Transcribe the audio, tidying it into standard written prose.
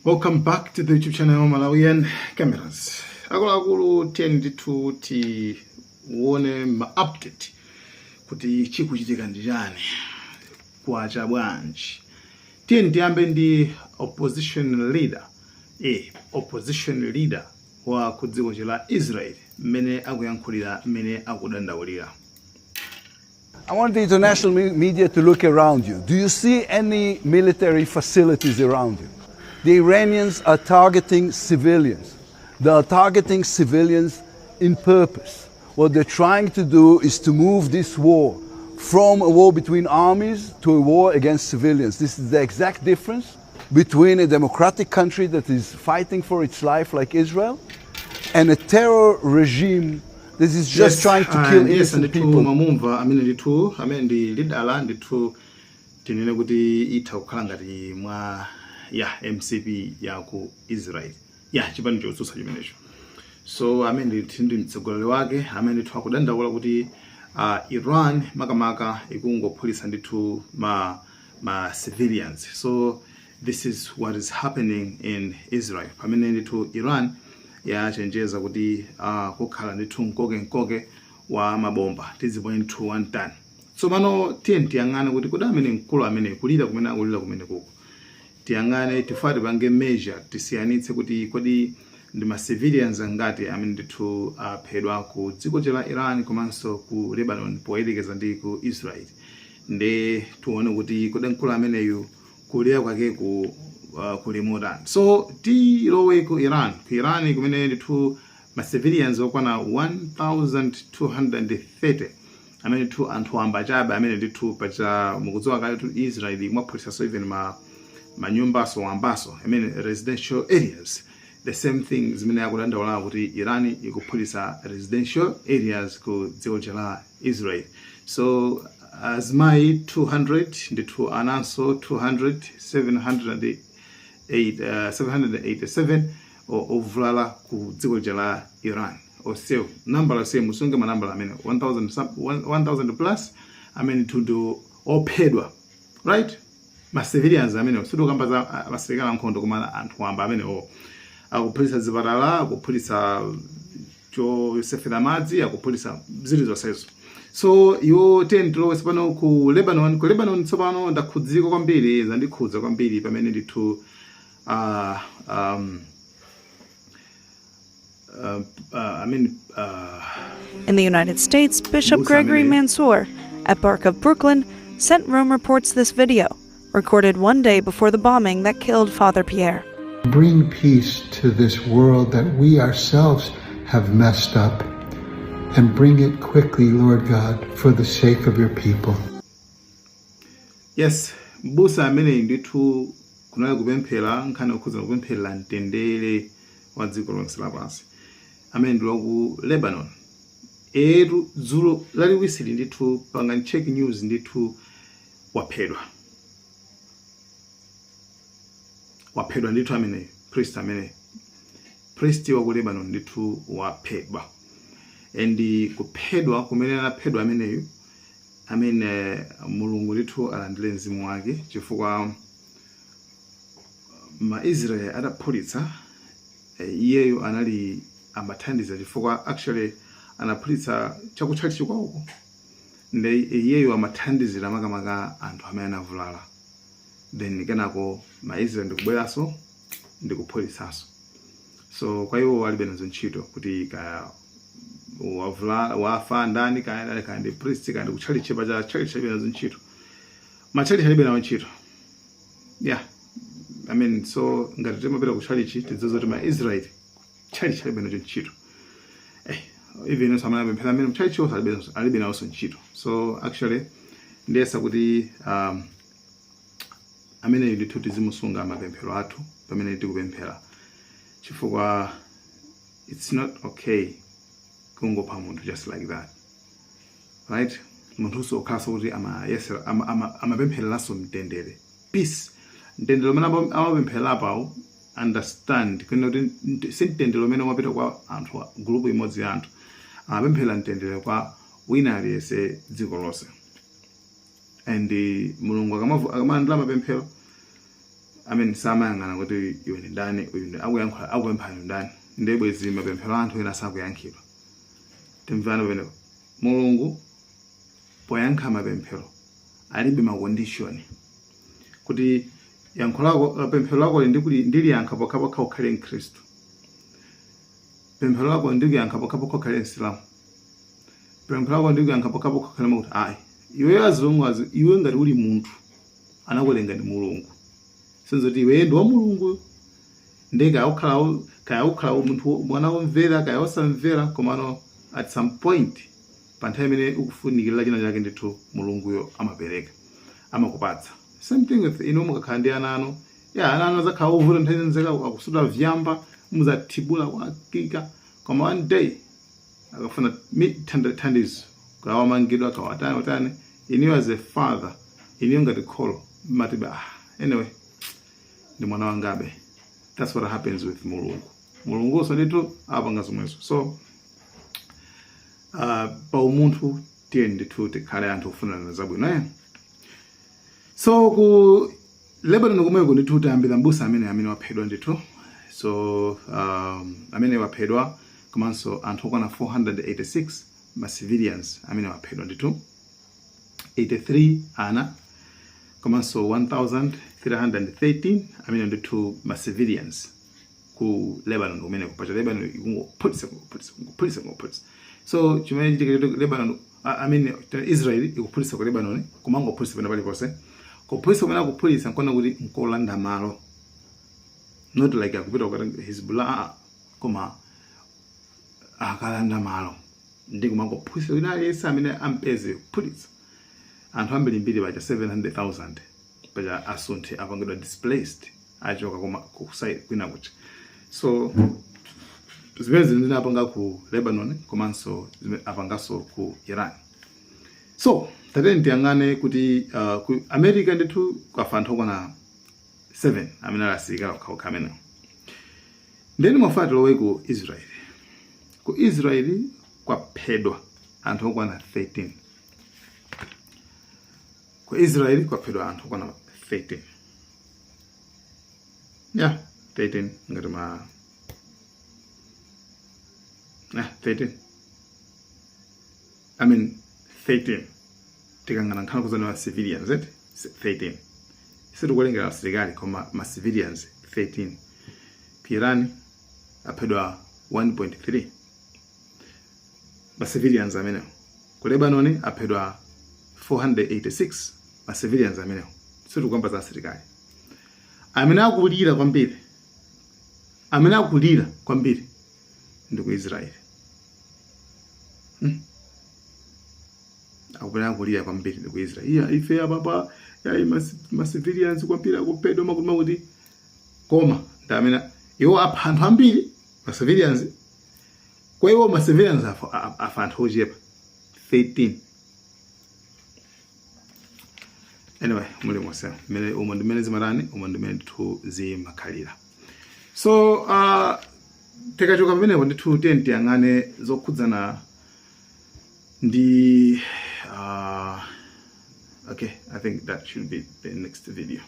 Welcome back to the YouTube channel Malawian Cameras. Akulu tiyeni uone ma-update kuti chikuchitika njani kwa chabwanji. Tiyeni tiyambe ndi opposition leader wa kudziko la Israel mene akuyankhulira mene akudandaulira. I want the international media to look around you. Do you see any military facilities around you? The Iranians are targeting civilians. They are targeting civilians in purpose. What they're trying to do is to move this war from a war between armies to a war against civilians. This is the exact difference between a democratic country that is fighting for its life like Israel and a terror regime that is just trying to kill innocent people. Mamumva amene lidala ndithu tinene kuti itha kukhala ngati mwa MCP ya ku Israel chipani chotsutsa chimenecho. So amene ndi mtsogoleri wake amene ndithu akudandaula kuti Iran makamaka ikungophulitsa ndithu ma civilians. So this is what is happening in Israel. Pamene ndithu Iran yachenjeza kuti kukhala ndithu mkoke wa mabomba tizipoint ndithu 1 ton. So mano tiyeni tiyang'ane kuti kodi amene mkulu amene kulira kumene akulira kumene kuko tiyang'ane tifati pange measure tisiyanitse kuti kodi ndi ma civilians ngati amene ndithu aphedwa ku dziko la Iran komanso ku Lebanon poyerekeza ndi ku Israel. Nde tuone kuti kodi mkulu ameneyu kulira kwake kuli motani. So tilowe ku Iran. Ku Iran kumene ndithu ma civilians okwana 1230 amene ndithu anthu amba chabe amene ndithu pacha mukudziwa kale tu Israel mwaphulitsa so even manyumbaso ambaso residential areas. The same thing zimene akudandaula kuti Iran ikuphulitsa residential areas ku dziko la Israel. So as my 200 ndithu ananso 787 ovulala ku dziko la Iran. Ose number la same musunge manambala amene 1000 plus amene tundu ophedwa, right? Ma civilians amene sudu kamba za asilikali ankhondo koma anthu amba amene akuphulitsa zipatala, akuphulitsa chosefera madzi, akuphulitsa zili zonsezo. So yo tilowe pano ku Lebanon. Ku Lebanon tsopano ndakhudzika kwambiri, zandikhudza kwambiri pamene ndithu in the United States, Bishop Gregory Mansour at Bark of Brooklyn sent Rome Reports this video, recorded one day before the bombing that killed Father Pierre. Bring peace to this world that we ourselves have messed up, and bring it quickly, Lord God, for the sake of your people. Yes, busa amene ndithu kunali kupemphera nkhani okhuza kupemphera mtendere wa dziko lonse lapansi amene ndi ku Lebanon. Dzulo laliwisiri ndithu panga check news ndithu waphedwa ndithu amene priest wa ku Lebanon ndithu waphedwa. And kuphedwa kumene anaphedwa ameneyu amene Mulungu ndithu alandire mzimu wake chifukwa ma Israel adaphulitsa iyeyo anali amathandiza chifukwa actually anaphulitsa chakutchali chikwauko nde iyeyo amathandizira makamaka anthu amene anavulala. Then kenako ma Israel ndikubweranso ndikuphulitsanso. So kwa iwo alibe nazo ntchito kuti kaya wavulala wafa ndani kaya ndi priest kaya ndi kutchali chepa cha church alibe nazo ntchito. Ma church alibe nazo ntchito. I mean, so ngati timapita ku church tidzizo kuti ma Israel church alibe nazo ntchito. Even if amene apemphera amene church alibe nazo ntchito. So actually ndiyesa kuti amene ndithu tizimusunga mapemphero athu pamene tikupemphera chifukwa it's not okay kungopha munthu just like that, right? Munthu so okhaso kuti amapemphereraso mtendere, peace. Mtendere umene amapemphera apawo understand kuti sintendere umene umapita kwa anthu group imodzi ya anthu amapemphera mtendere kwa wina aliyense dziko lonse. And Mulungu akalandira mapemphero samayang'ana kuti iwe ndi ndani, uyu akuyankhula akupempha ndani, ndebwezi mapemphero anthu ena sakuyankhidwa. Timvana pamenepo. Mulungu poyankha mapemphero alibe makondishoni kuti yankho lako pemphero lako ndiliyankha pokhapokha ukhale mkhristu, pemphero lako ndiliyankha pokhapokha ukhale msilamu, pemphero lako ndiliyankha pokhapokha ukhale makuti ayi iwe azilongo iwe ngati uli munthu anakulenga ndi Mulungu sinzoti iwe ndi wa Mulungu ndeka ukhala munthu mwana womvera kaya osamvera, komano at some point pa nthawi imene ukufunikira china chake ndithu Mulunguyo amapereka amakupatsa. Same thing with ino mukakhala ndi ana anu, ana anu azakhala ovuta nthawi nzeka akusuta vyamba muzathibula wakika, koma one day akafuna thandizo kawamangidwa kawatani iniyo as a father iniyo ngati kholo matiba anyway ndi mwana wangabe. That's what happens with Mulungu so ndithu apanga zomwezo. So pa umunthu tiye ndithu tikhale anthu ofunana zabwino. So ku Lebanon kumeko ndithu tayambira mbusa amene waphedwa ndithu. So amene waphedwa komanso anthu okwana 486 ma civilians amene waphedwa ndithu, 83 ana komanso 1313 amene ndithu ma civilians ku Lebanon kumene kupacha Lebanon ikungoputsa. So chimene chitikira Lebanon Israel ikupulisa ku Lebanon kumangopulisa pena paliponse kupulisa kumene akupulisa nkona kuti nkolanda malo, not like akupita kwa Hezbollah koma akalanda malo ndi kumangopulisa wina aliyense amene ampeze kupulisa. Anthu ambiri baja 700,000 baja asunthe apangidwa displaced achoka koma kusite kwina kucha. So zimene zinapanga ku Lebanon komanso apangaso ku Iran. So tatene tiyang'ane kuti ku America ndithu kwafa anthu okwana 7 amene alasirikali okhaokha amenewo. Ndeni mwafati lowe ku Israel. Ku Israel kwaphedwa anthu okwana 13. Ku Israel kwaphedwa anthu okwana 13. 13 ngati ma 13. 13. Tikangana nkhala kuzana wa civilians 13. Situ kulengera asilikali koma ma civilians 13. Iran aphedwa 1.3 ma civilians amenewo. Ku Lebanon aphedwa 486 ma civilians amenewo. Situ kwamba za asilikali. Amene akulira kwambiri ndi ku Israel. Akulira kwambiri ndi ku Israel. Ife ababa ma civilians kwambiri akuphedwa makuti koma ndamene iwo apha anthu ambiri ma civilians. Kwa iwo ma civilians afa anthu ochepa 13. Anyway, muli mwase mene umo ndimene zimarani umo ndimene ndithu zimakhalira. So tikachoka pamenepo ndithu tiyang'ane zokhudzana ndi okay, I think that should be the next video.